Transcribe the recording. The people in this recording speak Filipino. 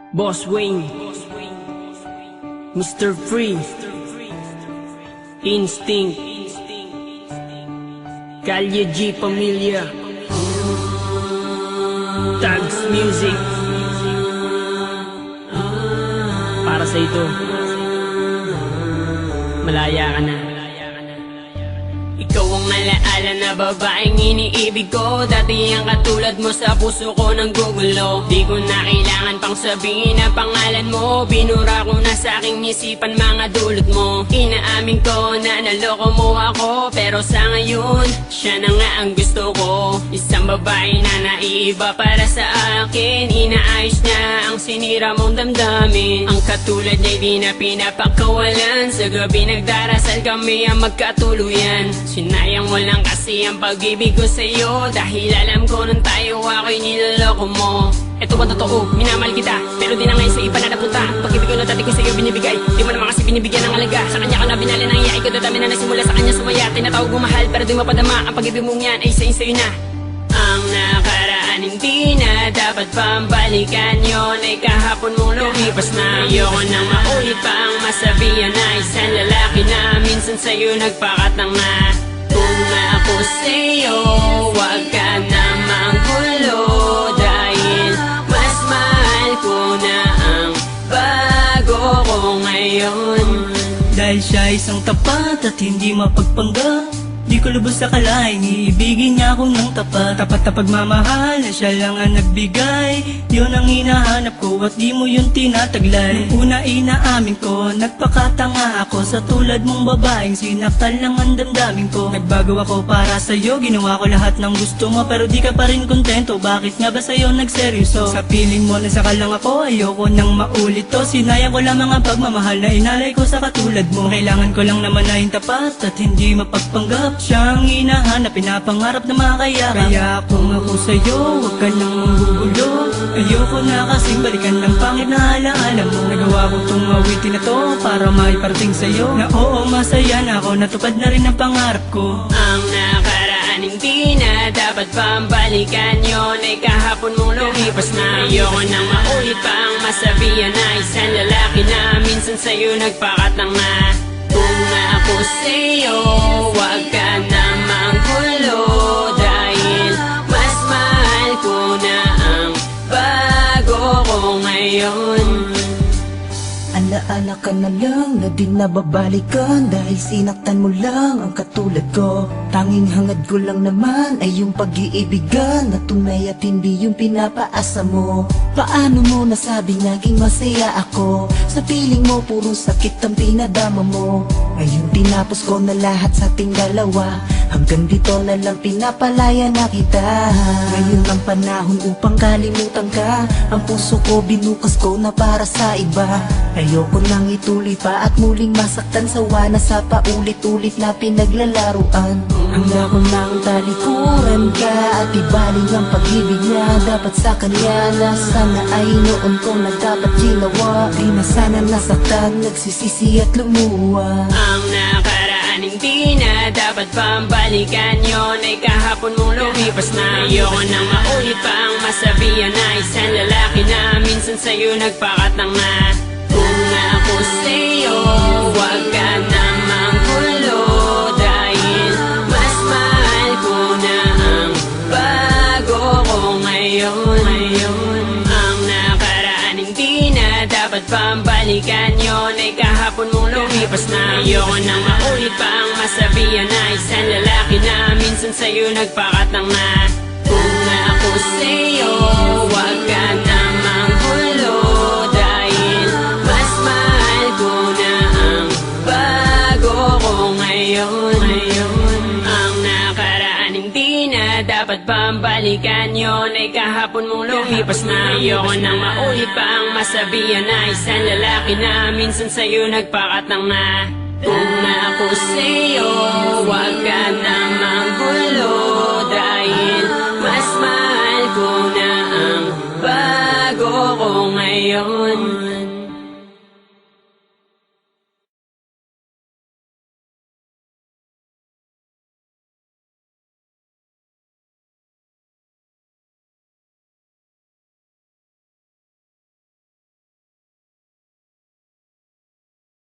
Boss Wayne, Mr. Free, Instinct, Kalye G Pamilya, Tags Music. Para sa ito, malaya ka na. Ikaw ang alaala na babaeng iniibig ko. Dati ang katulad mo sa puso ko nang gugulo. Di ko na kailangan pang sabihin ang pangalan mo. Binura ko na sa aking isipan mga dulot mo. Inaamin ko na naloko mo ako, pero sa ngayon, siya na nga ang gusto ko. Isang babae na naiiba para sa akin. Inaayos niya ang sinira mong damdamin. Ang katulad niya'y di na pinapakawalan. Sa gabi nagdarasal kami ang magkatuluyan. Sinayang mo lang kasi ang pag-ibig ko sa'yo, dahil alam ko nung tayo ako'y niloloko mo. Eto ba totoo? Minamahal kita, pero di na ngayon sa iba na napunta. Pag-ibig ko na dati ko sa'yo binibigay, di mo naman kasi binibigyan ng alaga. Sa kanya ko na binali ng iyay ko, dadami na nasimula sa kanya sumaya. Tinatawag mo mahal, pero di mo padama. Ang pag-ibig mong yan ay sa'yo na. Ang nakaraan hindi na dapat pambalikan, yun ay kahapon mong lumipas na. Ayoko nang maulit pa ang masabihan na isang lalaki na minsan sa'yo nagpakatang na. Kung ako sa'yo, wag ka na manggulo, dahil mas mahal ko na ang bago ko ngayon. Dahil siya isang tapat at hindi mapagpanggap, di ko lubos akalaing iibigin niya ako ng tapat. Tapat na pagmamahal na siya lang ang nagbigay, yun ang hinahanap ko at di mo yun tinataglay. Nung una inaamin ko, nagpakatanga ako sa tulad mong babaeng sinaktan lang ang damdamin ko. Nagbago ako para sa'yo, ginawa ko lahat ng gusto mo, pero di ka pa rin kontento. Bakit nga ba sa'yo nagseryoso? Sa piling mo na saka lang ako, ayoko nang maulit to. Sinayang ko lamang ang pagmamahal na inalay ko sa katulad mo. Kailangan ko lang naman na yung tapat at hindi mapagpanggap. Siyang hinahanap, pinapangarap na makayakap. Kaya kung ako sa'yo, huwag ka nang manggugulo. Ayoko na kasing balikan ng pangit na alaala mo. Nagawa ko tong awitin na to para maiparating sa'yo na oo, masaya na ako, natupad na rin ang pangarap ko. Ang nakaraan hindi na dapat pambalikan, yun ay kahapon mong lumipas na. Ayoko nang maulit pa ang masabihan na isang lalaki na minsan sa'yo nagpakatang na. Kung ako sa'yo, wag ka na manggulo, dahil mas mahal ko na ang bago ko ngayon. Alaala ka na lang na di nababalikan, dahil sinaktan mo lang ang katulad ko. Tanging hangad ko lang naman ay yung pag-iibigan na tunay at hindi yung pinapaasa mo. Paano mo nasabi naging masaya ako? Sa piling mo puro sakit ang pinadama mo. Ngayon tinapos ko na lahat sa ating dalawa, hanggang dito na lang pinapalaya na kita. Ngayon ang panahon upang kalimutan ka, ang puso ko binukas ko na para sa iba. Ayoko nang ituloy pa at muling masaktan, sawa na sa paulit-ulit na pinaglalaruan. Hanggang ko nang talikuran ka at ibaling ang pag-ibig niya dapat sa kanya, na sana ay noon ko na dapat ginawa. Di na sana nasaktan, nagsisisi at lumuwa. Ang nakaraan hindi na dapat pambalikan, yun ay kahapon mong lumipas na. Ayoko nang maulit pa ang masabihan na isang lalaki na minsan sa'yo nagpakatang na. Kung ako sa'yo, wag ka na manggulo, dahil mas mahal ko na ang bago ko ngayon. Ang nakaraan hindi na dapat pambalikan, yun ay kahapon mong lumipas na. Ayoko nang maulit pa ang masabihan na isang lalaki na minsan sa'yo nagpakatang na. Kung ako sa'yo, wag ka na manggulo, dahil mas mahal ko na ang bago ko ngayon. Ang nakaraan hindi na dapat pambalikan, yun ay kahapon mong lumipas na. Ayoko nang maulit pa ang masabihan na isang lalaki na minsan sa'yo nagpakatang na. Kung ako sa'yo, wag ka na manggulo, dahil mas mahal ko na ang bago ko ngayon.